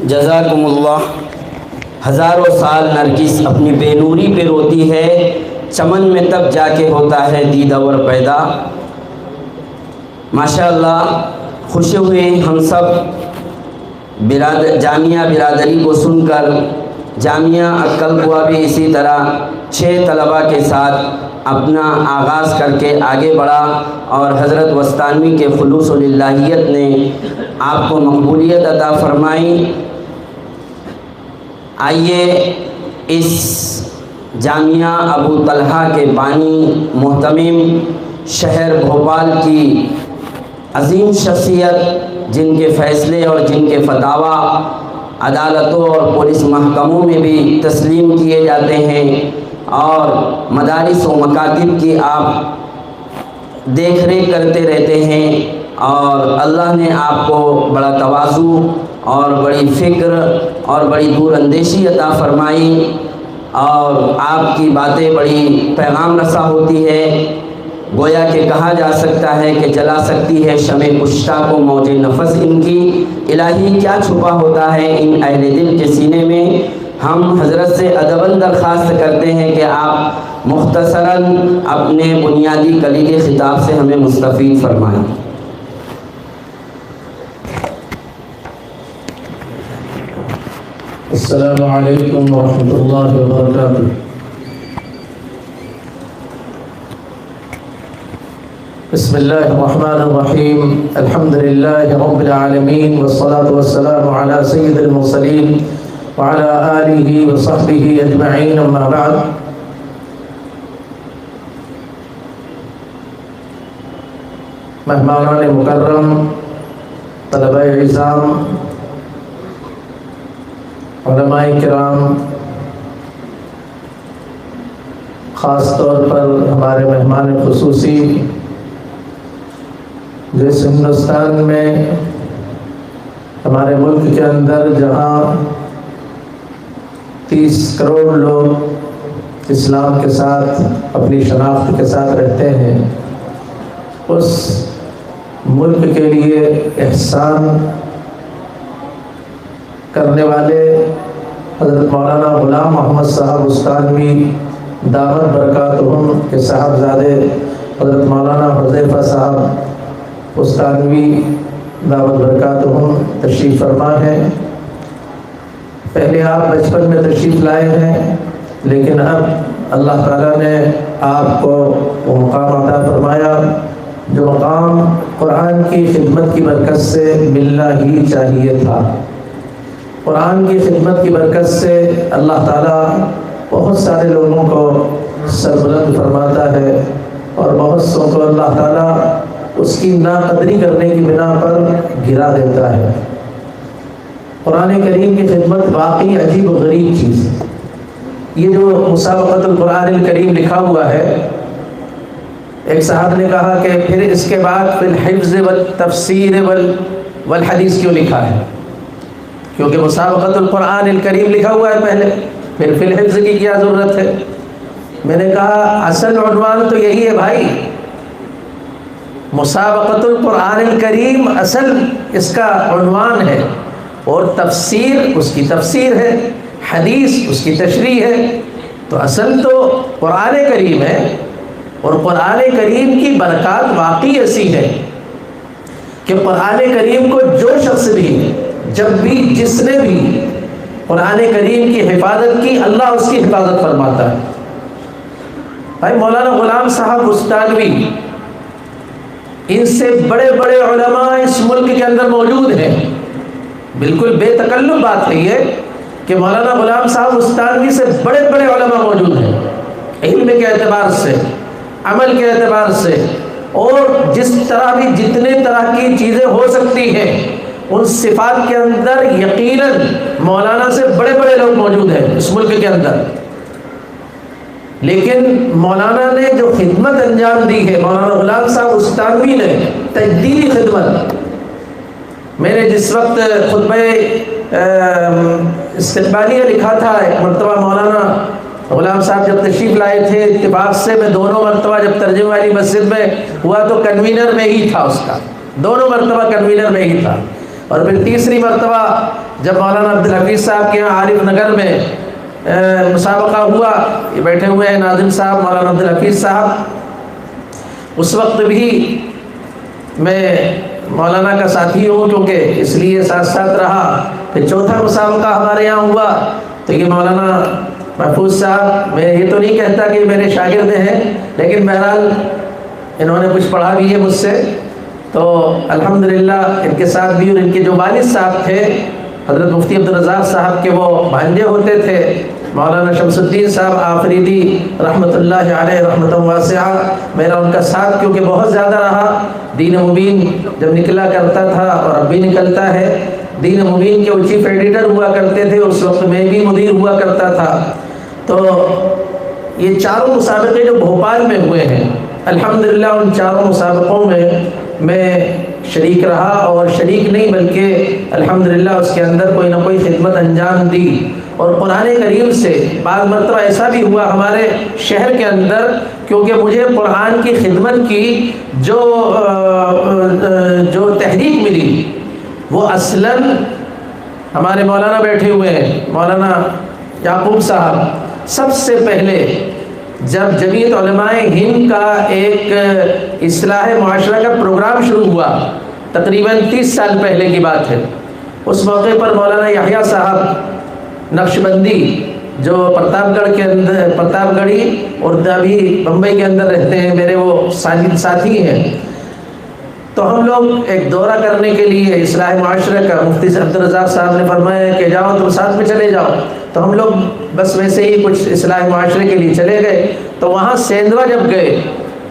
جزاکم اللہ۔ ہزاروں سال نرگس اپنی بے نوری پہ روتی ہے، چمن میں تب جا کے ہوتا ہے دیدہ اور پیدا۔ ماشاءاللہ، خوشی ہوئی ہم سب جامعہ برادری کو سن کر۔ جامعہ عقل قوا بھی اسی طرح 6 طلباء کے ساتھ اپنا آغاز کر کے آگے بڑھا، اور حضرت وسطانوی کے خلوص و للہیت نے آپ کو مقبولیت عطا فرمائی۔ آئیے اس جامعہ ابو طلحہ کے بانی محتمم شہر بھوپال کی عظیم شخصیت، جن کے فیصلے اور جن کے فتاوی عدالتوں اور پولیس محکموں میں بھی تسلیم کیے جاتے ہیں، اور مدارس و مکاتب کی آپ دیکھ ریکھ کرتے رہتے ہیں، اور اللہ نے آپ کو بڑا تواضع اور بڑی فکر اور بڑی دور اندیشی عطا فرمائی، اور آپ کی باتیں بڑی پیغام رساں ہوتی ہے۔ گویا کہ کہا جا سکتا ہے کہ جلا سکتی ہے شمع کشتہ کو موج نفس ان کی۔ الہی کیا چھپا ہوتا ہے ان اہل دل کے سینے میں۔ ہم حضرت سے ادباً درخواست کرتے ہیں کہ آپ مختصراً اپنے بنیادی کلید خطاب سے ہمیں مستفید فرمائیں۔ السلام علیکم ورحمۃ اللہ وبرکاتہ۔ بسم اللہ الرحمن الرحیم، الحمد للہ رب العالمین، والصلاة والسلام علی سید المرسلین وعلی آلہ وصحبہ اجمعین، اما بعد۔ مہمانان مکرم، طلبہ عظام، علماء کرام، خاص طور پر ہمارے مہمان خصوصی جو اس ہندوستان میں، ہمارے ملک کے اندر جہاں 30 کروڑ لوگ اسلام کے ساتھ اپنی شناخت کے ساتھ رہتے ہیں، اس ملک کے لیے احسان کرنے والے حضرت مولانا غلام محمد صاحب وسطانوی دامت برکاتہم کے صاحبزادے حضرت مولانا حذیفہ صاحب وسطانوی دامت برکاتہم تشریف فرما ہے۔ پہلے آپ بچپن میں تشریف لائے ہیں، لیکن اب اللہ تعالیٰ نے آپ کو وہ مقام عطا فرمایا جو مقام قرآن کی خدمت کی برکت سے ملنا ہی چاہیے تھا۔ قرآن کی خدمت کی برکت سے اللہ تعالیٰ بہت سارے لوگوں کو سربلند فرماتا ہے، اور بہت سو کو اللہ تعالیٰ اس کی ناقدری کرنے کی بنا پر گرا دیتا ہے۔ قرآن کریم کی خدمت واقعی عجیب و غریب چیز ہے۔ یہ جو مسابقۃ القرآن الکریم لکھا ہوا ہے، ایک صاحب نے کہا کہ پھر اس کے بعد فی الحفظ والتفسیر والحدیث کیوں لکھا ہے؟ کیونکہ مسابقۃ القرآن الکریم لکھا ہوا ہے پہلے، پھر فی الحفظ کی کیا ضرورت ہے؟ میں نے کہا اصل عنوان تو یہی ہے بھائی، مسابقۃ القرآن الکریم اصل اس کا عنوان ہے، اور تفسیر اس کی تفسیر ہے، حدیث اس کی تشریح ہے۔ تو اصل تو قرآن کریم ہے، اور قرآن کریم کی برکات واقعی ایسی ہے کہ قرآن کریم کو جو شخص بھی، جب بھی، جس نے بھی قرآن کریم کی حفاظت کی، اللہ اس کی حفاظت فرماتا ہے۔ بھائی مولانا غلام صاحب وسطانوی، ان سے بڑے بڑے علماء اس ملک کے اندر موجود ہیں، بالکل بے تکلف بات ہے یہ کہ مولانا غلام صاحب وسطانوی سے بڑے بڑے علماء موجود ہیں، علم کے اعتبار سے، عمل کے اعتبار سے، اور جس طرح بھی جتنے طرح کی چیزیں ہو سکتی ہیں ان صفات کے اندر یقیناً مولانا سے بڑے بڑے لوگ موجود ہیں اس ملک کے اندر۔ لیکن مولانا نے جو خدمت انجام دی ہے، مولانا غلام صاحب وسطانوی نے تجدیدی خدمت، میں نے جس وقت خطبہ استقبالیہ لکھا تھا، ایک مرتبہ مولانا غلام صاحب جب تشریف لائے تھے، اتفاق سے میں دونوں مرتبہ جب ترجمہ والی مسجد میں ہوا تو کنوینر میں ہی تھا، اس کا دونوں مرتبہ کنوینر میں ہی تھا۔ اور پھر تیسری مرتبہ جب مولانا عبدالحفیظ صاحب کے یہاں عارف نگر میں مسابقہ ہوا، یہ بیٹھے ہوئے ہیں ناظم صاحب مولانا عبدالحفیظ صاحب، اس وقت بھی میں مولانا کا ساتھی ہوں کیونکہ اس لیے ساتھ ساتھ رہا۔ پھر چوتھا مسابقہ ہمارے یہاں ہوا تو یہ مولانا محفوظ صاحب، میں یہ تو نہیں کہتا کہ میرے شاگرد ہیں، لیکن بہرحال انہوں نے کچھ پڑھا بھی ہے مجھ سے، تو الحمدللہ ان کے ساتھ بھی، اور ان کے جو والد صاحب تھے حضرت مفتی عبدالرزاق صاحب کے وہ بھانجے ہوتے تھے مولانا شمس الدین صاحب آفریدی رحمۃ اللہ علیہ رحمۃ واسعہ، میرا ان کا ساتھ کیونکہ بہت زیادہ رہا۔ دین مبین جب نکلا کرتا تھا اور اب بھی نکلتا ہے، دین مبین کے وہ چیف ایڈیٹر ہوا کرتے تھے، اس وقت میں بھی مدیر ہوا کرتا تھا۔ تو یہ چاروں مسابقے جو بھوپال میں ہوئے ہیں، الحمدللہ ان چاروں مسابقوں میں شریک رہا، اور شریک نہیں بلکہ الحمدللہ اس کے اندر کوئی نہ کوئی خدمت انجام دی۔ اور قرآن کریم سے بعض مرتبہ ایسا بھی ہوا ہمارے شہر کے اندر، کیونکہ مجھے قرآن کی خدمت کی جو تحریک ملی وہ اصلاً ہمارے مولانا بیٹھے ہوئے ہیں مولانا یعقوب صاحب، سب سے پہلے جب جمعیت علماء ہند کا ایک اصلاح معاشرہ کا پروگرام شروع ہوا، تقریباً 30 سال پہلے کی بات ہے، اس موقع پر مولانا یحییٰ صاحب نقشبندی جو پرتاپ گڑھ کے اندر، پرتاپ گڑھی اور ابھی بمبئی کے اندر رہتے ہیں، میرے وہ ساتھی ہیں، تو ہم لوگ ایک دورہ کرنے کے لیے اصلاح معاشرہ کا، مفتی عبدالرزاق صاحب نے فرمایا کہ جاؤ تم ساتھ میں چلے جاؤ، تو ہم لوگ بس ویسے ہی کچھ اصلاح معاشرے کے لیے چلے گئے۔ تو وہاں سیندوا جب گئے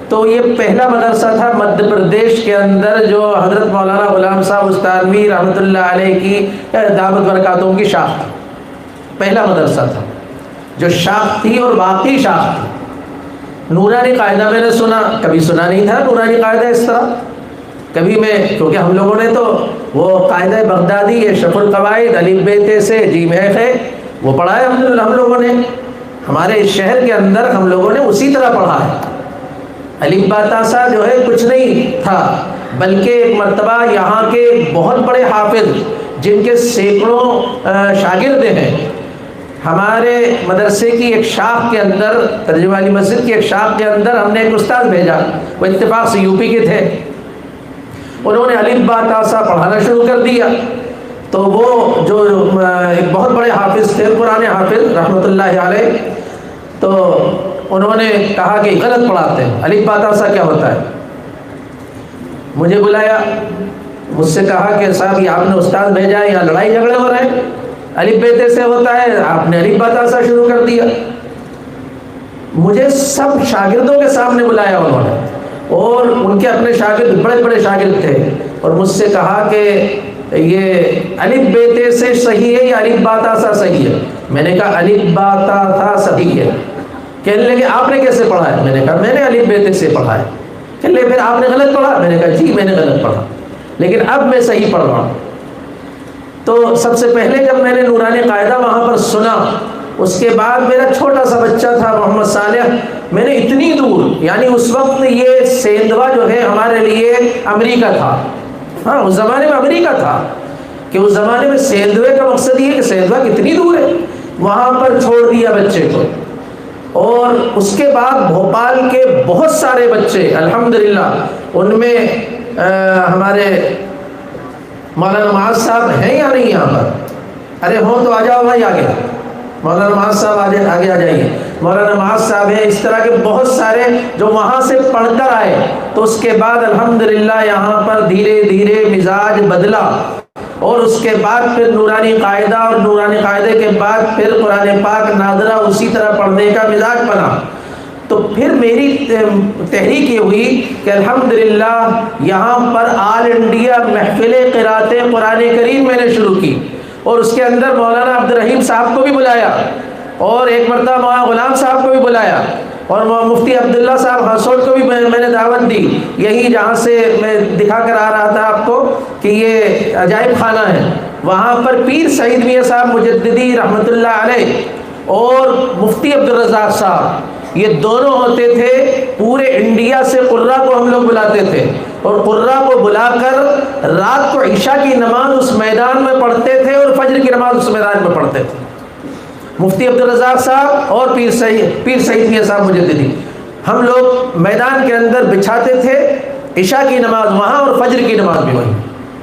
تو یہ پہلا مدرسہ تھا مدھیہ پردیش کے اندر جو حضرت مولانا غلام صاحب استانوی رحمۃ اللہ علیہ کی دعوت برکاتوں کی شاخ تھی، پہلا مدرسہ تھا جو شاخ تھی اور باقی شاخ تھی۔ نورانی قاعدہ میں نے سنا، کبھی سنا نہیں تھا نورانی قاعدہ اس طرح، کبھی میں، کیونکہ ہم لوگوں نے تو وہ قاعدہ بغدادی اشرف القواعد الف ب ت سے جیم ہے خے وہ پڑھا ہے ہم لوگوں نے، ہمارے اس شہر کے اندر ہم لوگوں نے اسی طرح پڑھا ہے۔ الف با تا سا جو ہے کچھ نہیں تھا، بلکہ ایک مرتبہ یہاں کے بہت بڑے حافظ جن کے سینکڑوں شاگرد ہیں، ہمارے مدرسے کی ایک شاخ کے اندر، ترجمہ والی مسجد کی ایک شاخ کے اندر ہم نے ایک استاد بھیجا، وہ اتفاق سے یو پی کے تھے، انہوں نے الف با تا سا پڑھانا شروع کر دیا۔ تو وہ جو ایک بہت بڑے حافظ تھے، قرآن حافظ رحمۃ اللہ علیہ، تو انہوں نے کہا کہ غلط پڑھاتے ہیں، الف با تا سا کیا ہوتا ہے؟ مجھے بلایا، مجھ سے کہا کہ صاحب یہ آپ نے استاد بھیجا ہے، یہاں لڑائی جھگڑے ہو رہے ہیں، الف ب ت سے ہوتا ہے، آپ نے الف با تا سا شروع کر دیا۔ مجھے سب شاگردوں کے سامنے بلایا انہوں نے، اور ان کے اپنے شاگرد بڑے بڑے شاگرد تھے، اور مجھ سے کہا کہ یہ الف ب ت سے صحیح ہے یا الف با تا سا صحیح ہے؟ میں نے کہا الف با تا تھا صحیح ہے۔ کہنے لگے آپ نے کیسے پڑھا ہے؟ میں نے کہا میں نے الف ب ت سے پڑھا ہے۔ کہنے لگے پھر آپ نے غلط پڑھا؟ میں نے کہا جی میں نے غلط پڑھا، لیکن اب میں صحیح پڑھ رہا ہوں۔ تو سب سے پہلے جب میں نے نورانی قاعدہ وہاں پر سنا، اس کے بعد میرا چھوٹا سا بچہ تھا محمد صالح، میں نے اتنی دور، یعنی اس وقت یہ سیندوا جو ہے ہمارے لیے امریکہ تھا، ہاں اس زمانے میں امریکہ تھا، کہ اس زمانے میں سیندوے کا مقصد یہ کہ سیندوا کتنی دور ہے، وہاں پر چھوڑ دیا بچے کو۔ اور اس کے بعد بھوپال کے بہت سارے بچے الحمدللہ، ان میں ہمارے مولانا معاذ صاحب ہیں یا نہیں یہاں پر؟ ارے ہوں تو آ جاؤ بھائی آگے، مولانا معاذ صاحب آگے آ جائیے، مولانا معاذ صاحب ہیں، اس طرح کے بہت سارے جو وہاں سے پڑھ کر آئے، تو اس کے بعد الحمدللہ یہاں پر دھیرے دھیرے مزاج بدلا، اور اس کے بعد پھر نورانی قاعدہ، اور نورانی قاعدے کے بعد پھر قرآن پاک نادرہ اسی طرح پڑھنے کا مزاج بنا۔ تو پھر میری تحریک یہ ہوئی کہ الحمدللہ یہاں پر آل انڈیا محفل قرأت قرآن کریم میں نے شروع کی، اور اس کے اندر مولانا عبدالرحیم صاحب کو بھی بلایا، اور ایک مرتبہ مولانا غلام صاحب کو بھی بلایا، اور مفتی عبداللہ صاحب ہاسوٹ کو بھی میں نے دعوت دی، یہی جہاں سے میں دکھا کر آ رہا تھا آپ کو کہ یہ عجائب خانہ ہے، وہاں پر پیر سعید میاں صاحب مجددی رحمۃ اللہ علیہ اور مفتی عبدالرزاق صاحب یہ دونوں ہوتے تھے، پورے انڈیا سے قراء کو ہم لوگ بلاتے تھے، اور قراء کو بلا کر رات کو عشاء کی نماز اس میدان میں پڑھتے تھے اور فجر کی نماز اس میدان میں پڑھتے تھے۔ مفتی عبدالرزاق صاحب اور پیر سعید میاں صاحب مجددی، ہم لوگ میدان کے اندر بچھاتے تھے، عشاء کی نماز وہاں اور فجر کی نماز بھی وہیں۔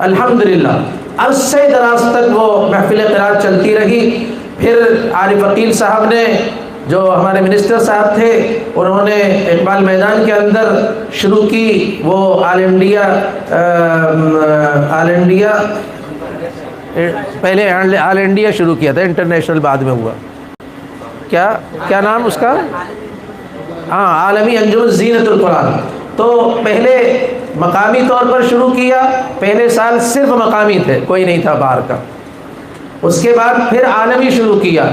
الحمدللہ عرصے دراز تک وہ محفل قرات چلتی رہی۔ پھر عارف عقیل صاحب نے، جو ہمارے منسٹر صاحب تھے، انہوں نے اقبال میدان کے اندر شروع کی، وہ آل انڈیا پہلے آل انڈیا شروع کیا تھا، انٹرنیشنل بعد میں ہوا، کیا نام اس کا؟ ہاں، عالمی انجمن زینت القرآن۔ تو پہلے مقامی طور پر شروع کیا، پہلے سال صرف مقامی تھے، کوئی نہیں تھا باہر کا، اس کے بعد پھر عالمی شروع کیا۔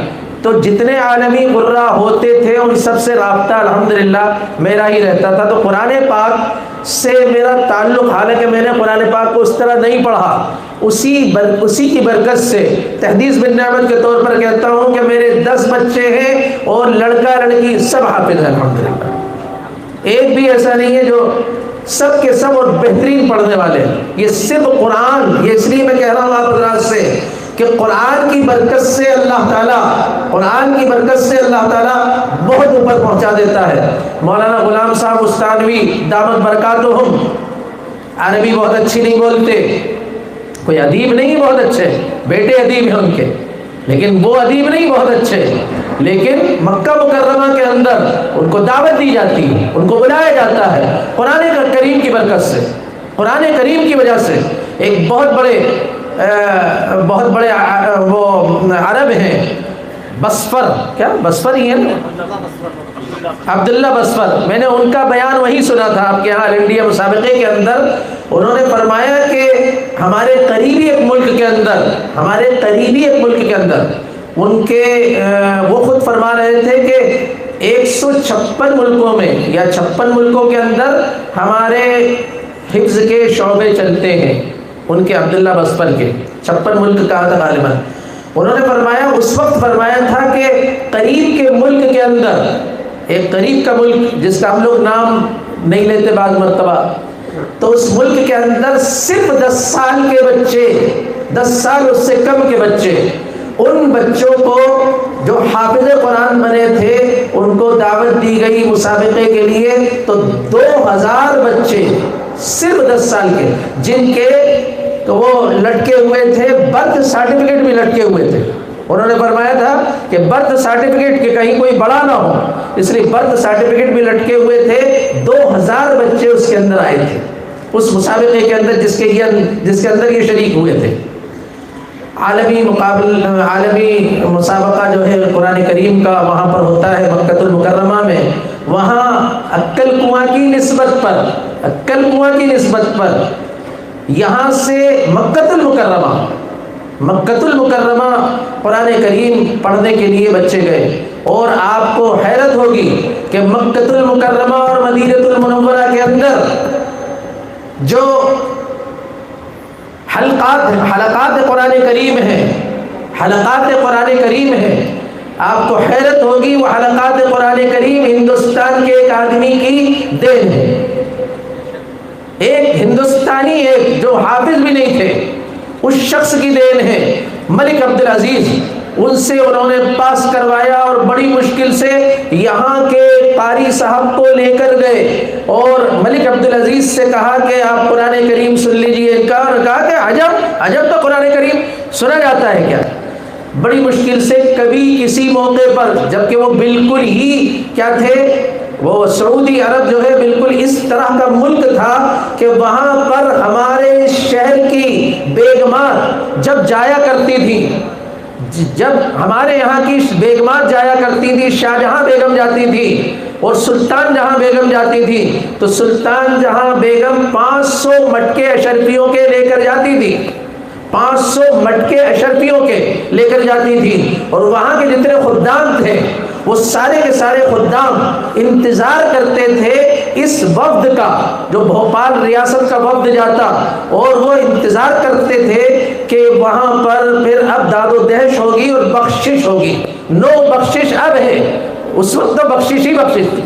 تو جتنے عالمی قراء ہوتے تھے ان سب سے رابطہ الحمدللہ میرا ہی رہتا تھا۔ تو قرآن پاک سے میرا تعلق، حالانکہ میں نے قرآن پاک کو اس طرح نہیں پڑھا، اسی کی برکت سے تحدیث بن نعمت کے طور پر کہتا ہوں کہ میرے 10 بچے ہیں اور لڑکا لڑکی سب حافظ ہیں الحمدللہ، ایک بھی ایسا نہیں ہے جو، سب کے سب اور بہترین پڑھنے والے ہیں۔ یہ صرف قرآن، یہ اس لیے میں کہہ رہا ہوں آپ حضرات سے کہ قرآن کی برکت سے اللہ تعالیٰ بہت اوپر پہنچا دیتا ہے۔ مولانا غلام صاحب استانوی دامت برکاتہم عربی بہت اچھی نہیں بولتے، کوئی ادیب نہیں، بہت اچھے بیٹے ادیب ہیں ان کے، لیکن وہ ادیب نہیں، بہت اچھے، لیکن مکہ مکرمہ کے اندر ان کو دعوت دی جاتی ہے، ان کو بلایا جاتا ہے قرآن کریم کی برکت سے، قرآن کریم کی وجہ سے۔ ایک بہت بڑے وہ عرب ہیں، بسفر ہی ہے نا، عبداللہ بسفر، میں نے ان کا بیان وہی سنا تھا آپ کے یہاں انڈیا مسابقے کے اندر۔ انہوں نے فرمایا کہ ہمارے قریبی ایک ملک کے اندر ان کے وہ خود فرما رہے تھے کہ 156 ملکوں میں یا 56 ملکوں کے اندر ہمارے حفظ کے شعبے چلتے ہیں، ان کے عبداللہ بسفر کے 56 ملک کہا تھا غالباً۔ انہوں نے فرمایا، اس وقت فرمایا تھا کہ قریب کے ملک کے اندر، ایک قریب کا ملک جس کا ہم لوگ نام نہیں لیتے بعض مرتبہ، تو اس ملک کے اندر صرف 10 سال کے بچے، 10 سال اس سے کم کے بچے، ان بچوں کو جو حافظ قرآن بنے تھے ان کو دعوت دی گئی مسابقے کے لیے، تو 2000 بچے صرف 10 سال کے، جن کے تو وہ لٹکے ہوئے تھے، برتھ سرٹیفکیٹ بھی لٹکے ہوئے تھے۔ انہوں نے فرمایا تھا کہ برتھ سرٹیفکیٹ کے کہیں کوئی بڑا نہ ہو، اس لیے برتھ سرٹیفکیٹ بھی لٹکے ہوئے تھے۔ 2000 بچے اس کے اندر آئے تھے، اس مسابقے کے اندر جس کے اندر یہ شریک ہوئے تھے۔ عالمی مسابقہ جو ہے قرآن کریم کا وہاں پر ہوتا ہے مکہ المکرمہ میں، وہاں عکل کنواں کی نسبت پر یہاں سے مکہ المکرمہ قرآن کریم پڑھنے کے لیے بچے گئے، اور آپ کو حیرت ہوگی کہ مکہ المکرمہ اور مدینہ المنورہ کے اندر جو حلقات قرآن کریم ہیں، آپ کو حیرت ہوگی، وہ حلقات قرآن کریم ہندوستان کے ایک آدمی کی دین ہے، ایک ہندوستانی، ایک جو حافظ بھی نہیں تھے، اس شخص کی دین ہے، ملک عبدالعزیز۔ ان سے انہوں نے پاس کروایا اور بڑی مشکل سے یہاں کے قاری صاحب کو لے کر گئے اور ملک عبدالعزیز سے کہا کہ آپ قرآن کریم سن لیجئے۔ کہا کہ عجب تو قرآن کریم سنا جاتا ہے کیا؟ بڑی مشکل سے کبھی کسی موقع پر، جبکہ وہ بالکل ہی کیا تھے، وہ سعودی عرب جو ہے بالکل اس طرح کا ملک تھا کہ وہاں پر ہمارے شہر کی بیگمات جب جایا کرتی تھی، جب ہمارے یہاں کی بیگمات جایا کرتی تھی، شاہ جہاں بیگم جاتی تھی اور سلطان جہاں بیگم جاتی تھی، تو سلطان جہاں بیگم 500 مٹکے اشرفیوں کے لے کر جاتی تھی، 500 مٹکے اشرفیوں کے لے کر جاتی تھی، اور وہاں کے جتنے خدام تھے وہ سارے کے سارے خدام انتظار کرتے تھے اس وفد کا، جو بھوپال ریاست کا وفد جاتا، اور وہ انتظار کرتے تھے کہ وہاں پر پھر اب داد و دہش ہوگی اور بخشش ہوگی، نو بخشش اب ہے۔ اس وقت تو بخشش ہی بخشش تھی،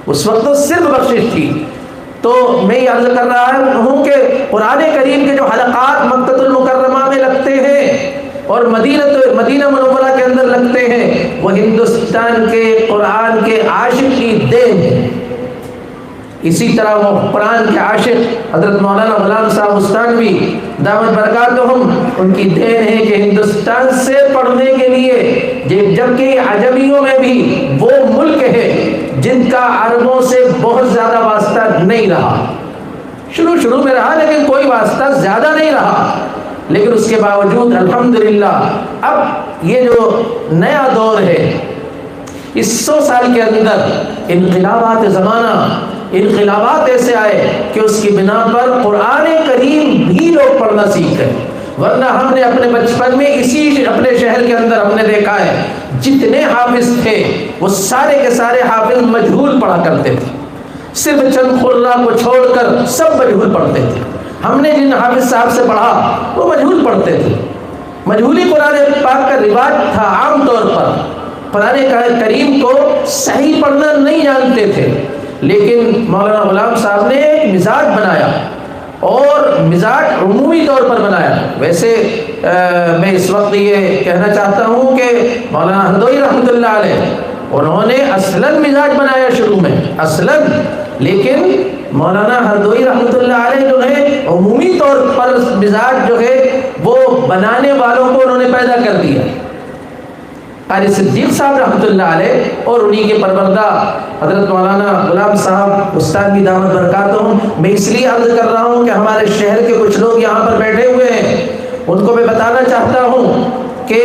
اس وقت تو صرف بخشش تھی۔ تو میں یہ عرض کر رہا ہوں کہ قرآن کریم کے جو حلقات مکۃ المکرمہ میں لگتے ہیں اور مدینہ منورہ کے اندر لگتے ہیں، وہ ہندوستان کے قرآن کے عاشق کی دین ہے۔ اسی طرح وہ قرآن کے عاشق حضرت مولانا غلام صاحب استانوی دامت برکاتہم، ان کی دین ہے کہ ہندوستان سے پڑھنے کے لیے، جبکہ عجمیوں میں بھی وہ ملک ہے جن کا عربوں سے بہت زیادہ واسطہ نہیں رہا، شروع میں رہا لیکن کوئی واسطہ زیادہ نہیں رہا، لیکن اس کے باوجود الحمدللہ اب یہ جو نیا دور ہے، اس 100 سال کے اندر انقلابات زمانہ، انقلابات ایسے آئے کہ اس کی بنا پر قرآن کریم بھی لوگ پڑھنا سیکھ گئے، ورنہ ہم نے اپنے بچپن میں اسی اپنے شہر کے اندر ہم نے دیکھا ہے جتنے حافظ تھے وہ سارے کے سارے حافظ مجہول پڑھا کرتے تھے، صرف چند قراء کو چھوڑ کر سب مجہول پڑھتے تھے۔ ہم نے جن حافظ صاحب سے پڑھا وہ مجہول پڑھتے تھے، مجہولی قرآن پاک کا رواج تھا، عام طور پر قرآن کریم کو صحیح پڑھنا نہیں جانتے تھے، لیکن مولانا غلام صاحب نے ایک مزاج بنایا، اور مزاج عمومی طور پر بنایا۔ ویسے میں اس وقت یہ کہنا چاہتا ہوں کہ مولانا ہردوئی رحمۃ اللہ علیہ انہوں نے اصلاً مزاج بنایا شروع میں اصلاً، لیکن مولانا ہردوئی رحمۃ اللہ علیہ جو ہے عمومی طور پر مزاج جو ہے وہ بنانے والوں کو انہوں نے پیدا کر دیا۔ قاری صدیق صاحب رحمۃ اللہ علیہ اور انہی کے پروردہ حضرت مولانا غلام صاحب استاد کی دعوت برکاتہم، میں اس لیے عرض کر رہا ہوں کہ ہمارے شہر کے کچھ لوگ یہاں پر بیٹھے ہوئے ہیں، ان کو میں بتانا چاہتا ہوں کہ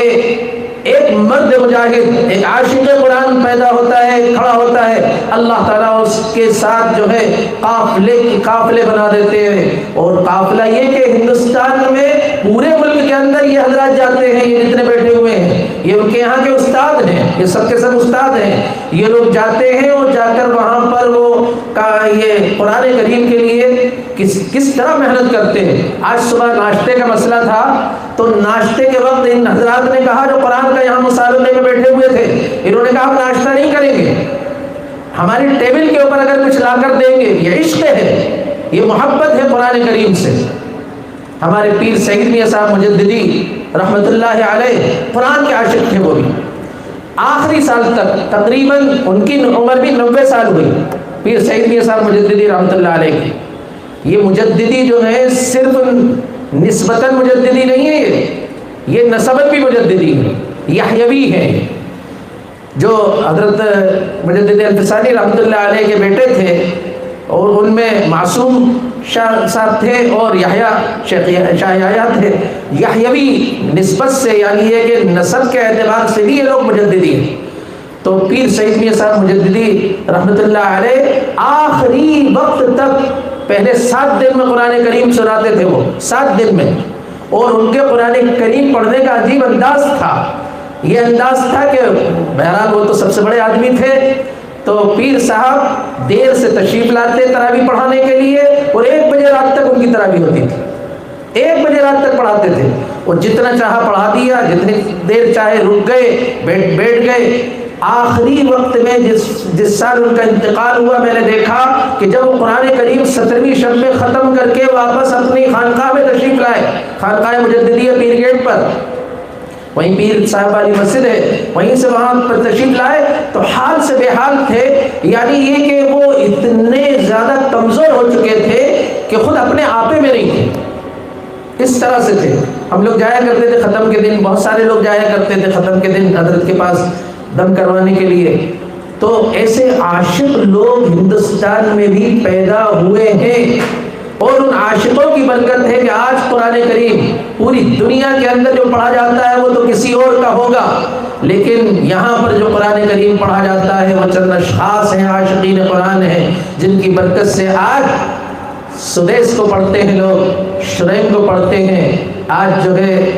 ایک مرد مجاہد، ایک عاشق قرآن پیدا ہوتا ہے، کھڑا ہوتا ہے، اللہ تعالیٰ اس کے ساتھ جو ہے قافلے بنا دیتے ہیں، اور قافلہ یہ کہ ہندوستان میں پورے ملک کے اندر یہ حضرات جاتے ہیں، یہ جتنے بیٹھے ہوئے ہیں یہ ان کے یہاں کے استاد ہیں، یہ سب کے سب استاد ہیں، یہ لوگ جاتے ہیں اور جا کر وہاں پر وہ یہ قرآن کریم کے لیے کس طرح محنت کرتے ہیں۔ آج صبح ناشتے کا مسئلہ تھا، تو ناشتے کے وقت ان حضرات نے کہا جو قرآن کا یہاں مصالحے میں بیٹھے ہوئے تھے، انہوں نے کہا ہم ناشتہ نہیں کریں گے، ہماری ٹیبل کے اوپر اگر کچھ لا کر دیں گے، یہ عشق ہے، یہ محبت ہے قرآن کریم سے۔ ہمارے پیر سعید میاں صاحب مجددی رحمۃ اللہ علیہ قرآن کے عاشق تھے، وہ بھی آخری سال تک تقریباً ان کی عمر بھی 90 سال ہوئی، پیر سعید میاں صاحب مجددی رحمۃ اللہ علیہ کی۔ یہ مجددی جو ہے صرف نسبتاً مجددی نہیں ہے، یہ نسبت بھی مجددی ہے، یحیوی ہے، جو حضرت مجدد الفسانی رحمۃ اللہ علیہ کے بیٹے تھے، اور ان میں معصوم شاہ صاحب تھے اور یحییٰ شاہ یحییٰ تھے۔ یحیوی نسبت سے، یعنی یہ کہ نسب کے اعتبار سے بھی یہ لوگ مجددی ہیں۔ تو پیر سعید میاں صاحب مجددی رحمۃ اللہ علیہ آخری وقت تک پہلے 7 دن میں قرآن کریم سناتے تھے، وہ 7 دن میں، اور ان کے قرآن کریم پڑھنے کا عجیب انداز تھا، یہ انداز تھا کہ بہرحال وہ تو سب سے بڑے آدمی تھے، تو پیر صاحب دیر سے تشریف لاتے تراویح پڑھانے کے لیے، اور 1 بجے رات تک ان کی تراویح ہوتی تھی، 1 بجے رات تک پڑھاتے تھے، اور جتنا چاہا پڑھا دیا، جتنی دیر چاہے رک گئے، بیٹھ گئے۔ آخری وقت میں جس سال ان کا انتقال ہوا، میں نے دیکھا کہ جب وہ قرآن کریم 17ویں شب میں ختم کر کے واپس اپنی خانقاہ میں تشریف لائے، خانقاہ مجددیہ پیر گیٹ پر، وہیں پیر صاحب والی مسجد ہے، وہیں سے وہاں پر تشریف لائے، تو حال سے بے حال تھے، یعنی یہ کہ وہ اتنے زیادہ کمزور ہو چکے تھے کہ خود اپنے آپے میں نہیں تھے، اس طرح سے تھے۔ ہم لوگ جایا کرتے تھے ختم کے دن، بہت سارے لوگ جایا کرتے تھے ختم کے دن حضرت کے پاس دم کروانے کے لیے۔ تو ایسے عاشق لوگ ہندوستان میں بھی پیدا ہوئے ہیں، اور ان عاشقوں کی برکت ہے کہ آج قرآن کریم پوری دنیا کے اندر جو پڑھا جاتا ہے وہ تو کسی اور کا ہوگا، لیکن یہاں پر جو قرآن کریم پڑھا جاتا ہے وہ چند اشخاص ہیں، عاشقین قرآن ہیں، جن کی برکت سے آج سدیس کو پڑھتے ہیں لوگ، شریم کو پڑھتے ہیں۔ آج جو ہے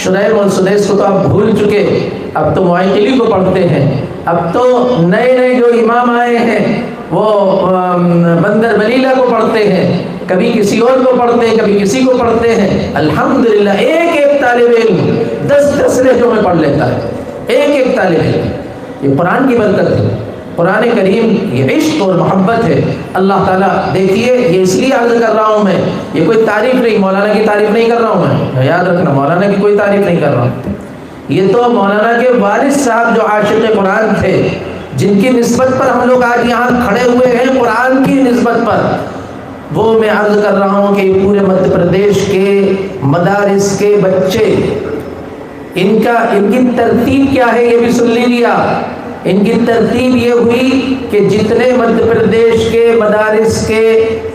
شریم اور سدیس کو تو آپ بھول چکے، اب تو معیقلی کو پڑھتے ہیں، اب تو نئے جو امام آئے ہیں وہ بندر بلیلہ کو پڑھتے ہیں، کبھی کسی اور کو پڑھتے ہیں، کبھی کسی کو پڑھتے ہیں۔ الحمدللہ ایک طالب علم 10 لہجوں میں پڑھ لیتا ہے، ایک طالب علم۔ یہ قرآن کی برکت ہے، قرآن کریم یہ عشق اور محبت ہے اللہ تعالیٰ۔ دیکھیے یہ اس لیے عرض کر رہا ہوں میں، یہ کوئی تعریف نہیں، مولانا کی تعریف نہیں کر رہا ہوں میں، یاد رکھنا مولانا کی کوئی تعریف نہیں کر رہا ہوں، یہ تو مولانا کے والد صاحب جو عاشق قرآن تھے، جن کی نسبت پر ہم لوگ آج یہاں کھڑے ہوئے ہیں، قرآن کی نسبت پر، وہ میں عرض کر رہا ہوں کہ پورے مدھیہ پردیش کے مدارس کے بچے، ان کی ترتیب کیا ہے یہ بھی سن لیجیے آپ۔ ان کی ترتیب یہ ہوئی کہ جتنے مدھیہ پردیش کے مدارس کے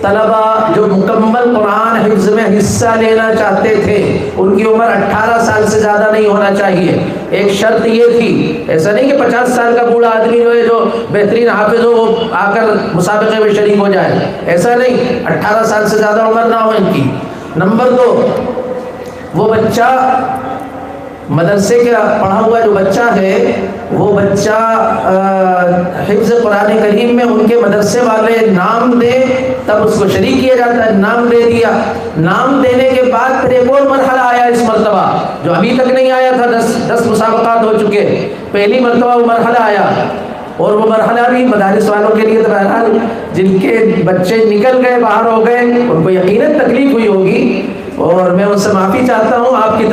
طلباء جو مکمل قرآن حفظ میں حصہ لینا چاہتے تھے، ان کی عمر 18 سال سے زیادہ نہیں ہونا چاہیے۔ ایک شرط یہ تھی، ایسا نہیں کہ 50 سال کا بوڑھا آدمی جو ہے جو بہترین حافظ ہو وہ آ کر مسابقے میں شریک ہو جائے، ایسا نہیں، 18 سال سے زیادہ عمر نہ ہو ان کی۔ نمبر 2، وہ بچہ مدرسے کا پڑھا ہوا جو بچہ ہے، وہ بچہ حفظ قرآن کریم میں ان کے مدرسے والے نام دیں تب اس کو شریک کیا جاتا ہے۔ نام دے دیا، نام دینے کے بعد پھر ایک اور مرحلہ آیا اس مرتبہ جو ابھی تک نہیں آیا تھا، 10 مسابقات ہو چکے، پہلی مرتبہ وہ مرحلہ آیا، اور وہ مرحلہ بھی مدارس والوں کے لیے تو بہرحال جن کے بچے نکل گئے باہر ہو گئے ان کو یقیناً تکلیف ہوئی ہوگی، اور میں ان سے معافی چاہتا ہوں، آپ کی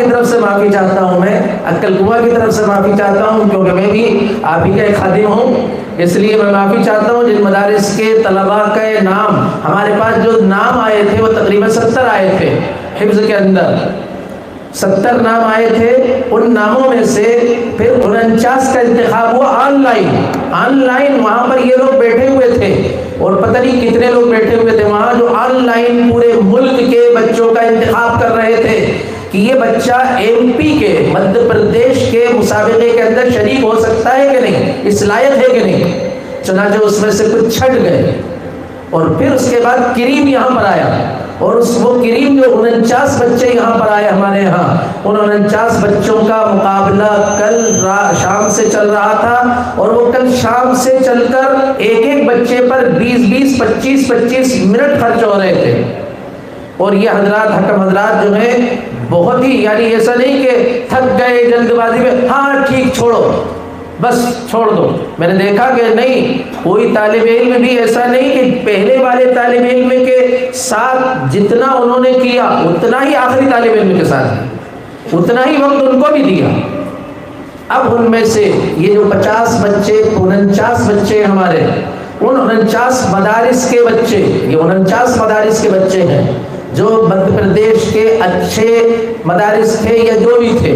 طرف سے معافی چاہتا ہوں، میں عقل کنواں کی طرف سے معافی چاہتا ہوں، کیونکہ میں بھی آپ ہی کا ایک خادم ہوں، اس لیے میں معافی چاہتا ہوں۔ جن مدارس کے طلباء کے نام ہمارے پاس جو نام آئے تھے وہ تقریباً 70 آئے تھے حفظ کے اندر، 70 نام آئے تھے، ان ناموں میں سے پھر 49 کا انتخاب ہوا آن لائن، وہاں پر یہ لوگ بیٹھے ہوئے تھے اور پتہ نہیں کتنے لوگ بیٹھے ہوئے تھے وہاں، جو آن لائن پورے ملک کے بچوں کا انتخاب کر رہے تھے کہ یہ بچہ ایم پی کے مدھیہ پردیش کے مسابقے کے اندر شریک ہو سکتا ہے کہ نہیں، اس لائق ہے کہ نہیں۔ چنانچہ اس میں سے کچھ چھٹ گئے، اور پھر اس کے بعد کریم یہاں پر آیا، اور وہ کریم جو 49 بچے یہاں پر آئے ہمارے یہاں، ان 49 بچوں کا مقابلہ کل شام سے چل رہا تھا، اور وہ کل شام سے چل کر ایک بچے پر 20 25 منٹ خرچ ہو رہے تھے، اور یہ حضرات حکم حضرات جو ہیں بہت ہی، یعنی ایسا نہیں کہ تھک گئے جلد بازی میں، ہاں ٹھیک چھوڑو بس چھوڑ دو۔ میں نے دیکھا کہ نہیں، کوئی طالب علم بھی ایسا نہیں کہ پہلے والے طالب علم کے ساتھ جتنا انہوں نے کیا اتنا ہی آخری طالب علم کے ساتھ، اتنا ہی وقت ان کو بھی دیا۔ اب ان میں سے یہ جو 50 بچے 49 بچے ہمارے، ان 49 مدارس کے بچے، یہ 49 مدارس کے بچے ہیں جو مدھیہ پردیش کے اچھے مدارس تھے یا جو بھی تھے،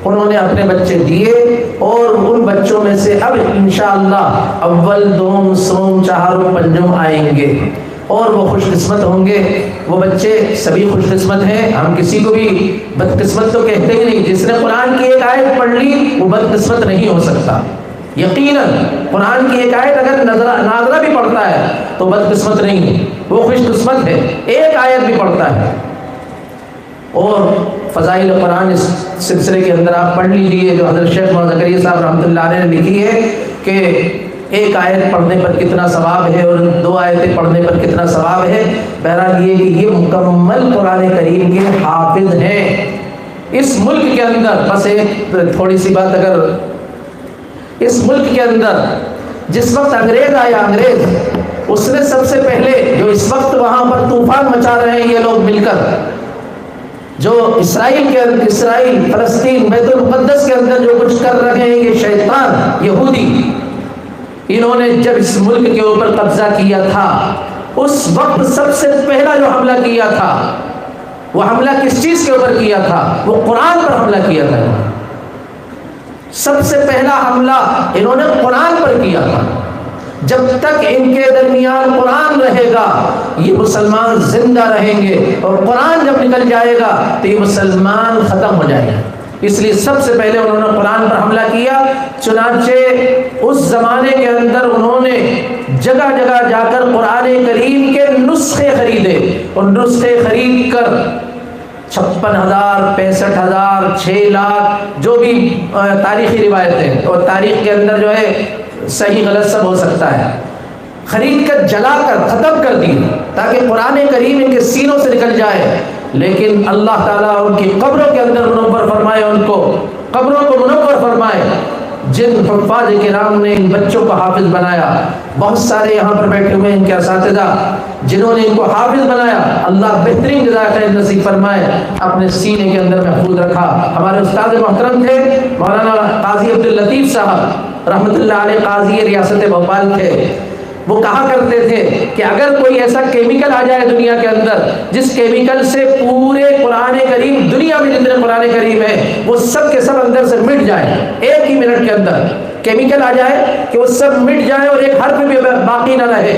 انہوں نے اپنے بچے دیے، اور ان بچوں میں سے اب انشاءاللہ اول دوم سوم چہارم پنجم آئیں گے، اور وہ خوش قسمت ہوں گے۔ وہ بچے سبھی خوش قسمت ہیں، ہم کسی کو بھی بدقسمت تو کہتے ہی نہیں۔ جس نے قرآن کی ایک آیت پڑھ لی وہ بدقسمت نہیں ہو سکتا، یقیناً قرآن کی ایک آیت اگر ناظرہ بھی پڑھتا ہے تو بدقسمت نہیں، وہ خوش قسمت ہے، ایک آیت بھی پڑھتا ہے۔ اور فضائل قرآن اس سلسلے کے اندر آپ پڑھ لیجئے جو حضرت شیخ محمد زکریا صاحب رحمۃ اللہ علیہ نے لکھی ہے کہ ایک آیت پڑھنے پر کتنا ثواب ہے اور 2 آیتیں پڑھنے پر کتنا ثواب ہے۔ بہرحال یہ کہ یہ مکمل قرآن کریم کے حافظ ہیں اس ملک کے اندر۔ بس ایک تھوڑی سی بات، اگر اس ملک کے اندر جس وقت انگریز آیا، انگریز اس نے سب سے پہلے جو اس وقت وہاں پر طوفان مچا رہے ہیں یہ لوگ مل کر، جو اسرائیل فلسطین بیت المقدس کے اندر جو کچھ کر رہے ہیں یہ شیطان یہودی، انہوں نے جب اس ملک کے اوپر قبضہ کیا تھا اس وقت سب سے پہلا جو حملہ کیا تھا وہ حملہ کس چیز کے اوپر کیا تھا؟ وہ قرآن پر حملہ کیا تھا۔ سب سے پہلا حملہ انہوں نے قرآن پر کیا تھا۔ جب تک ان کے درمیان قرآن رہے گا یہ مسلمان زندہ رہیں گے، اور قرآن جب نکل جائے گا تو یہ مسلمان ختم ہو جائے گا۔ اس لیے سب سے پہلے انہوں نے قرآن پر حملہ کیا۔ چنانچہ اس زمانے کے اندر انہوں نے جگہ جگہ جا کر قرآن کریم کے نسخے خریدے، اور نسخے خرید کر 56,000 65,000 6 لاکھ جو بھی تاریخی روایتیں، اور تاریخ کے اندر جو ہے صحیح غلط سب ہو سکتا ہے، خرید کر جلا کر ختم کر دی تاکہ قرآن کریم ان کے سینوں سے نکل جائے۔ لیکن اللہ تعالیٰ ان کی قبروں کے اندر منور فرمائے، ان کو قبروں کو منور فرمائے، جن حفاظ کرام نے ان بچوں کو حافظ بنایا، بہت سارے یہاں پر بیٹھے ہوئے ان کے اساتذہ جنہوں نے ان کو حافظ بنایا، اللہ بہترین جزائے خیر نصیب فرمائے، اپنے سینے کے اندر محفوظ رکھا۔ ہمارے استاد محترم تھے مولانا قاضی عبداللطیف صاحب رحمۃ اللہ علیہ، قاضی ریاست بھوپال تھے۔ وہ کہا کرتے تھے کہ اگر کوئی ایسا کیمیکل آ جائے دنیا کے اندر جس کیمیکل سے پورے قرآن کریم، دنیا میں جتنے قرآن کریم ہے وہ سب کے سب اندر سے مٹ جائے، ایک ہی منٹ کے اندر کیمیکل آ جائے کہ وہ سب مٹ جائے اور ایک حرف بھی باقی نہ رہے،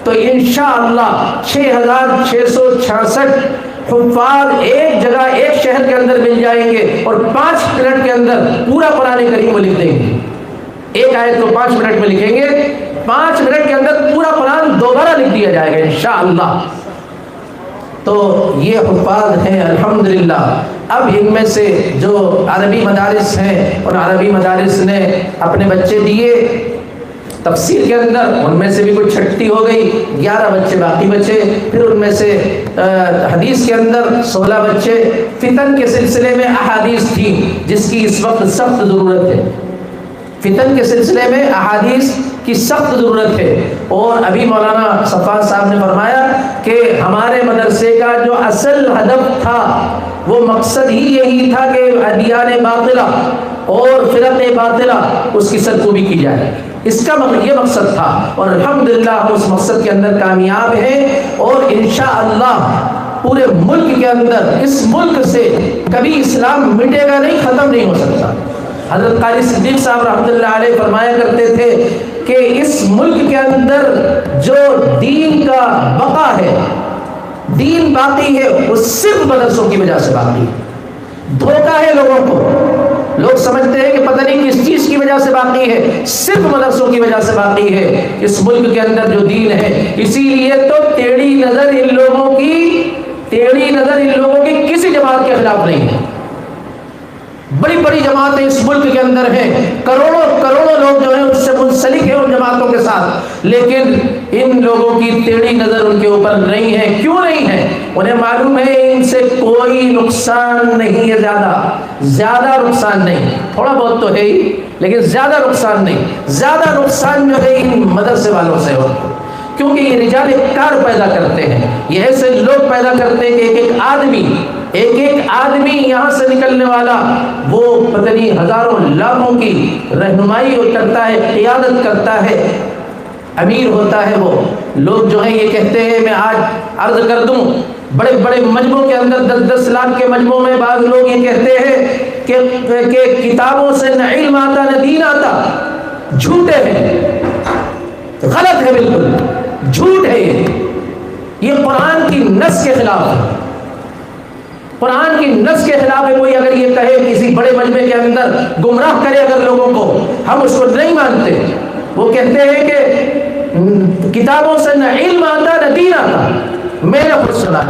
تو انشاءاللہ 6666 حفاظ ایک جگہ ایک شہر کے اندر مل جائیں گے اور 5 منٹ کے اندر پورا قرآن کریم وہ لکھ دیں گے۔ ایک آیت کو 5 منٹ میں لکھیں گے، 5 منٹ کے اندر پورا قرآن دوبارہ لکھ دیا جائے گا انشاءاللہ۔ تو یہ حفاظ ہیں الحمدللہ۔ اب ان میں سے جو عربی مدارس ہیں اور عربی مدارس نے اپنے بچے دیے تفسیر کے اندر، ان میں سے بھی کوئی چھٹی ہو گئی، 11 بچے باقی بچے، پھر ان میں سے حدیث کے اندر 16 بچے۔ فتن کے سلسلے میں احادیث تھی جس کی اس وقت سخت ضرورت ہے، فتن کے سلسلے میں احادیث کی سخت ضرورت ہے۔ اور ابھی مولانا صفوان صاحب نے فرمایا کہ ہمارے مدرسے کا جو اصل ہدف تھا وہ مقصد ہی یہی تھا کہ ادیان باطلہ اور فرق باطلہ اس کی سرکوبی کی جائے، اس کا یہ مقصد تھا، اور الحمدللہ ہم اس مقصد کے اندر کامیاب ہیں، اور انشاءاللہ پورے ملک کے اندر اس ملک سے کبھی اسلام مٹے گا نہیں، ختم نہیں ہو سکتا۔ حضرت قاری صدیق صاحب رحمۃ اللہ علیہ فرمایا کرتے تھے کہ اس ملک کے اندر جو دین کا بقا ہے، دین باقی ہے، وہ صرف مدرسوں کی وجہ سے باقی ہے۔ دھوکہ ہے لوگوں کو، لوگ سمجھتے ہیں کہ پتہ نہیں کس چیز کی وجہ سے باقی ہے، صرف مدرسوں کی وجہ سے باقی ہے اس ملک کے اندر جو دین ہے۔ اسی لیے تو ٹیڑھی نظر ان لوگوں کی کسی جماعت کے خلاف نہیں ہے۔ بڑی بڑی جماعتیں اس ملک کے اندر ہیں، کروڑوں لوگ جو ہیں اس سے منسلک ہیں ان جماعتوں کے ساتھ، لیکن ان لوگوں کی ٹیڑھی نظر ان کے اوپر نہیں ہے۔ کیوں نہیں ہے؟ انہیں معلوم ہے ان سے کوئی نقصان نہیں ہے، زیادہ نقصان نہیں، تھوڑا بہت تو ہے ہی لیکن زیادہ نقصان نہیں۔ زیادہ نقصان جو ہے ان مدرسے والوں سے ہو، کیونکہ یہ رجال کار پیدا کرتے ہیں، یہ ایسے لوگ پیدا کرتے ہیں کہ ایک ایک آدمی یہاں سے نکلنے والا وہ پتہ نہیں ہزاروں لاکھوں کی رہنمائی کرتا ہے، قیادت کرتا ہے، امیر ہوتا ہے۔ وہ لوگ جو ہیں یہ کہتے ہیں، میں آج عرض کر دوں، بڑے بڑے مجموعوں کے اندر 10-10 لاکھ کے مجموعوں میں بعض لوگ یہ کہتے ہیں کہ کتابوں سے نہ علم آتا نہ دین آتا۔ جھوٹے ہیں، غلط ہے، بالکل جھوٹ ہے یہ قرآن کی نص کے خلاف ہے، قرآن کی نص کے خلاف ہے۔ کوئی اگر یہ کہے کسی بڑے مجمع کے اندر گمراہ کرے اگر لوگوں کو، ہم اس کو نہیں مانتے۔ وہ کہتے ہیں کہ کتابوں سے نہ علم آتا نہ دین آتا۔ میں نے خود سنا،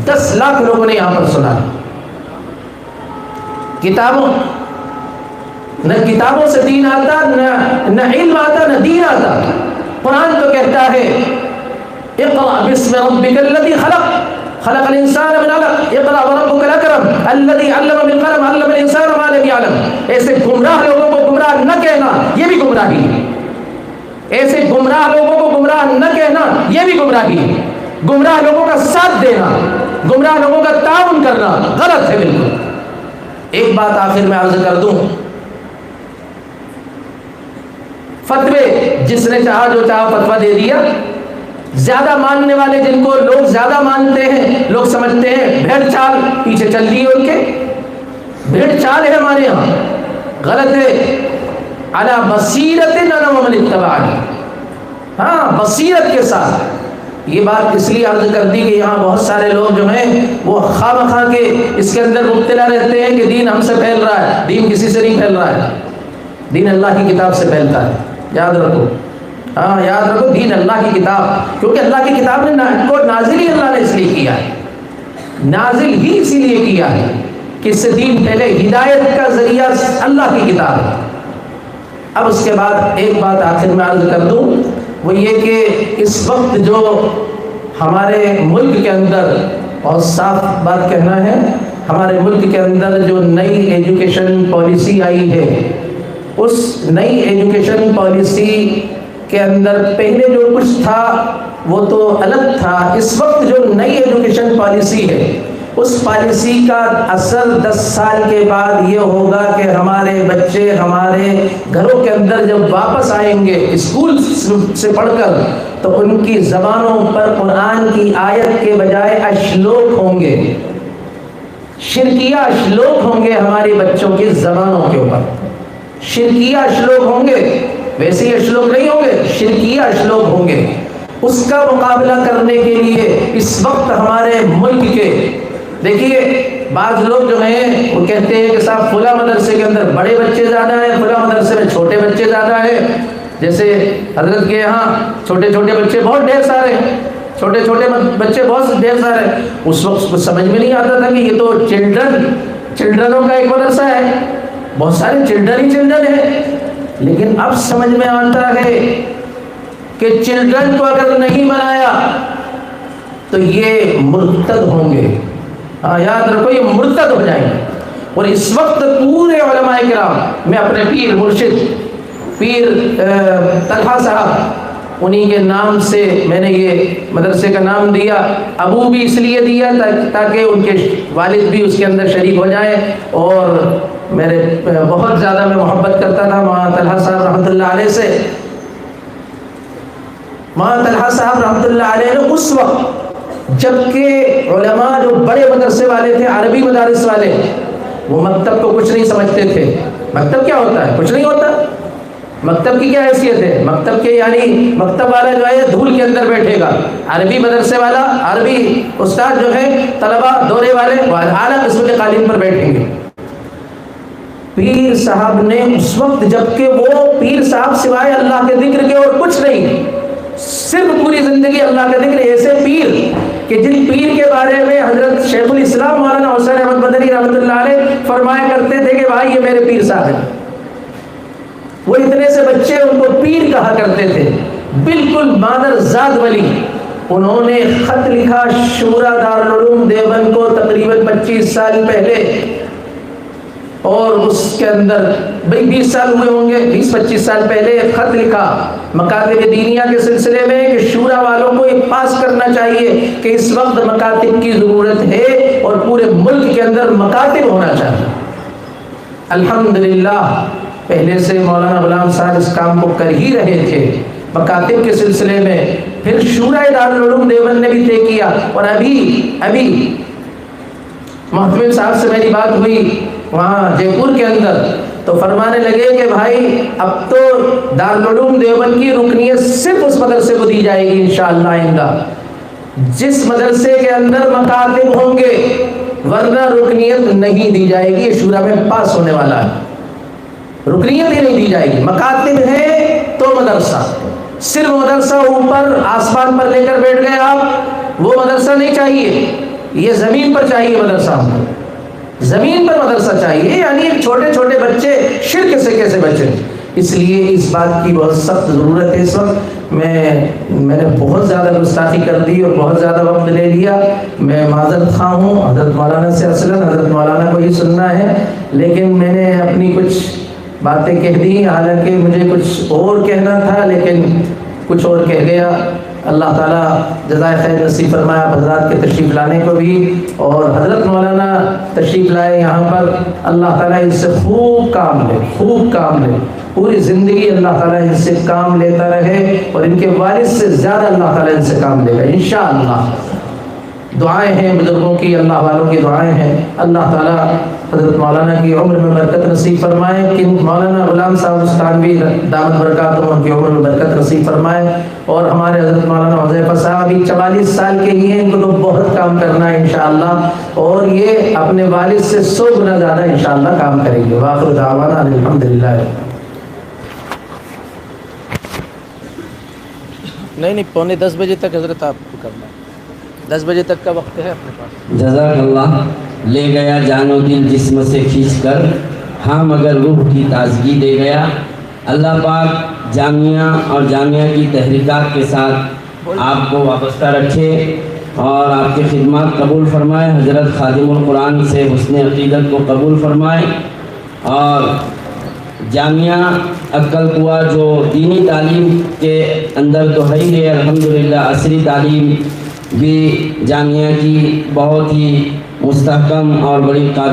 10 لاکھ لوگوں نے یہاں پر سنا، کتابوں سے دین آتا نہ علم آتا نہ دین آتا۔ قرآن تو کہتا ہے اقرأ باسم ربک الذی خلق الانسان من علق اقرأ وربک الاکرم الذی علم بالقلم علم الانسان ما لم یعلم۔ ایسے گمراہ لوگوں کو گمراہ نہ کہنا یہ بھی گمراہی ہے، ایسے گمراہ لوگوں کو گمراہ نہ کہنا یہ بھی گمراہی ہے۔ گمراہ لوگوں کا ساتھ دینا، گمراہ لوگوں کا تعاون کرنا غلط ہے بالکل۔ ایک بات آخر میں عرض کر دوں، فتوے جس نے چاہا جو چاہا فتویٰ دے دیا۔ زیادہ ماننے والے جن کو لوگ زیادہ مانتے ہیں، لوگ سمجھتے ہیں بھیڑ چال پیچھے چل رہی ہے ان کے، بھیڑ چال ہے ہمارے یہاں، غلط ہے۔ علی بصیرت انا ومن اتبعنی، ہاں بصیرت کے ساتھ۔ یہ بات اس لیے عرض کر دی کہ یہاں بہت سارے لوگ جو ہیں وہ خواہ مخواہ کے اس کے اندر مبتلا رہتے ہیں کہ دین ہم سے پھیل رہا ہے۔ دین کسی سے نہیں پھیل رہا ہے، دین اللہ کی کتاب سے پھیلتا ہے، یاد رکھو، ہاں یاد رکھو، دین اللہ کی کتاب، کیونکہ اللہ کی کتاب نے کو نازل ہی اللہ نے اس لیے کیا ہے، نازل ہی اسی لیے کیا ہے کہ اس سے دین پھیلے، ہدایت کا ذریعہ اللہ کی کتاب ہے۔ اب اس کے بعد ایک بات آخر میں عرض کر دوں، وہ یہ کہ اس وقت جو ہمارے ملک کے اندر، بہت صاف بات کہنا ہے، ہمارے ملک کے اندر جو نئی ایجوکیشن پالیسی آئی ہے اس نئی ایجوکیشن پالیسی کے اندر پہلے جو کچھ تھا وہ تو الگ تھا، اس وقت جو نئی ایجوکیشن پالیسی ہے اس پالیسی کا اثر 10 سال کے بعد یہ ہوگا کہ ہمارے بچے ہمارے گھروں کے اندر جب واپس آئیں گے اسکول سے پڑھ کر تو ان کی زبانوں پر قرآن کی آیت کے بجائے اشلوک ہوں گے، شرکیہ اشلوک ہوں گے ہمارے بچوں کی زبانوں کے اوپر، شرکیہ اشلوک ہوں گے، ویسے ہی اشلوک نہیں ہوں گے، شرکیہ اشلوک ہوں گے۔ اس کا مقابلہ کرنے کے لیے اس وقت ہمارے ملک کے دیکھیے بعض لوگ جو ہیں وہ کہتے ہیں کہ صاحب فلاں مدرسے کے اندر بڑے بچے زیادہ ہیں، فلاں مدرسے میں چھوٹے بچے زیادہ ہیں، جیسے حضرت کے یہاں چھوٹے چھوٹے بچے بہت ڈھیر سارے ہیں، چھوٹے چھوٹے بچے بہت ڈھیر سارے ہیں۔ اس وقت کچھ سمجھ میں نہیں آتا تھا کہ یہ تو چلڈرنوں کا ایک مدرسہ ہے، بہت سارے چلڈرن ہیں، لیکن اب سمجھ میں آتا ہے کہ چلڈرن کو اگر نہیں بنایا تو یہ مرتد ہوں گے، یاد رکھو یہ مرتد ہو جائیں گے۔ اور اس وقت پورے علماء کرام، میں اپنے پیر مرشد پیر طلحہ صاحب انہی کے نام سے میں نے یہ مدرسے کا نام دیا، ابو بھی اس لیے دیا تاکہ ان کے والد بھی اس کے اندر شریک ہو جائیں، اور میرے بہت زیادہ میں محبت کرتا تھا مولانا طلحہ صاحب رحمۃ اللہ علیہ سے۔ مولانا طلحہ صاحب رحمۃ اللہ علیہ نے اس وقت جبکہ علماء جو بڑے مدرسے والے تھے، عربی مدارس والے، وہ مکتب کو کچھ نہیں سمجھتے تھے۔ مکتب کیا ہوتا ہے؟ کچھ نہیں ہوتا۔ مکتب کی کیا حیثیت ہے؟ مکتب کے یعنی مکتب والا جو ہے دھول کے اندر بیٹھے گا، عربی مدرسے والا، عربی استاد جو ہے طلبہ دورے والے اعلیٰ قسم کے قالین پر بیٹھیں گے۔ پیر صاحب نے اس وقت جبکہ وہ پیر صاحب سوائے اللہ کے ذکر کے اور کچھ نہیں، صرف پوری زندگی اللہ کا ذکر، ایسے پیر کہ جن پیر کے بارے میں حضرت شیخ الاسلام مولانا حسین احمد مدنی رحمۃ اللہ علیہ فرمایا کرتے تھے کہ بھائی یہ میرے پیر صاحب ہیں۔ وہ اتنے سے بچے ان کو پیر کہا کرتے تھے، بالکل مادر ذات ولی۔ انہوں نے خط لکھا شورا دارالعلوم دیوبند کو تقریباً 25 سال پہلے، اور اس کے اندر 20 سال ہوئے ہوں گے، 20-25 سال پہلے ایک خط لکھا مکاتب دینیہ کے سلسلے میں کہ شورا والوں کو یہ پاس کرنا چاہیے کہ اس وقت مکاتب کی ضرورت ہے اور پورے ملک کے اندر مکاتب ہونا چاہیے۔ الحمدللہ پہلے سے مولانا غلام صاحب اس کام کو کر ہی رہے تھے مکاتب کے سلسلے میں، پھر شورا دارالعلوم دیوبند نے بھی طے کیا، اور ابھی محتمم صاحب سے میری بات ہوئی وہاں جے پور کے اندر، تو فرمانے لگے کہ بھائی اب تو دارالعلوم دیوبند کی رکنیت صرف اس مدرسے کو دی جائے گی انشاءاللہ آئندہ، جس مدرسے کے اندر مکاتب ہوں گے، ورنہ رکنیت نہیں دی جائے گی۔ یہ شورا میں پاس ہونے والا ہے، رکنیت ہی نہیں دی جائے گی۔ مکاتب ہے تو مدرسہ، صرف مدرسہ اوپر آسمان پر لے کر بیٹھ گئے آپ، وہ مدرسہ نہیں چاہیے، یہ زمین پر چاہیے مدرسہ، ہم کو زمین پر مدرسہ چاہیے، یعنی چھوٹے چھوٹے بچے شرک سے کیسے بچیں۔ اس لیے اس بات کی بہت سخت ضرورت ہے اس وقت۔ میں نے بہت زیادہ گستاخی کر دی اور بہت زیادہ وقت لے لیا، میں معذرت خواہ ہوں حضرت مولانا سے، اصلاً حضرت مولانا کو ہی سننا ہے، لیکن میں نے اپنی کچھ باتیں کہہ دی، حالانکہ مجھے کچھ اور کہنا تھا لیکن کچھ اور کہہ گیا۔ اللہ تعالیٰ جزائے خیر نصیب فرمائے آپ حضرات کے تشریف لانے کو بھی، اور حضرت مولانا تشریف لائے یہاں پر، اللہ تعالیٰ ان سے خوب کام لے، پوری زندگی اللہ تعالیٰ ان سے کام لیتا رہے، اور ان کے والد سے زیادہ اللہ تعالیٰ ان سے کام لے گا انشاءاللہ۔ دعائیں ہیں بزرگوں کی، اللہ والوں کی دعائیں ہیں، اللہ تعالیٰ حضرت مولانا کی عمر میں برکت نصیب فرمائے، کہ مولانا غلام صاحب استانوی دامت برکاتہم ان کی عمر میں برکت نصیب فرمائے، اور ہمارے حضرت مولانا حذیفہ صاحب بھی 44 سال کے ہی ہیں، ان کو تو بہت کام کرنا ہے انشاءاللہ، اور یہ اپنے والد سے 100 گنا زیادہ انشاءاللہ کام کریں گے۔ وآخر دعوانا الحمدللہ۔ نہیں 9:45 بجے تک حضرت آپ کو کرنا ہے، 10 بجے تک کا وقت ہے اپنے پاس۔ جزاک اللہ۔ لے گیا جان و دل جسم سے کھینچ کر، ہاں مگر روح کی تازگی دے گیا۔ اللہ پاک جامعہ اور جامعہ کی تحریکات کے ساتھ آپ کو وابستہ رکھے اور آپ کی خدمات قبول فرمائے، حضرت خادم القرآن سے حسن عقیدت کو قبول فرمائے، اور جامعہ عقل قوا جو دینی تعلیم کے اندر تو ہے ہی ہے، الحمدللہ عصری تعلیم بھی جامعہ کی بہت ہی مستحکم اور بڑی قابل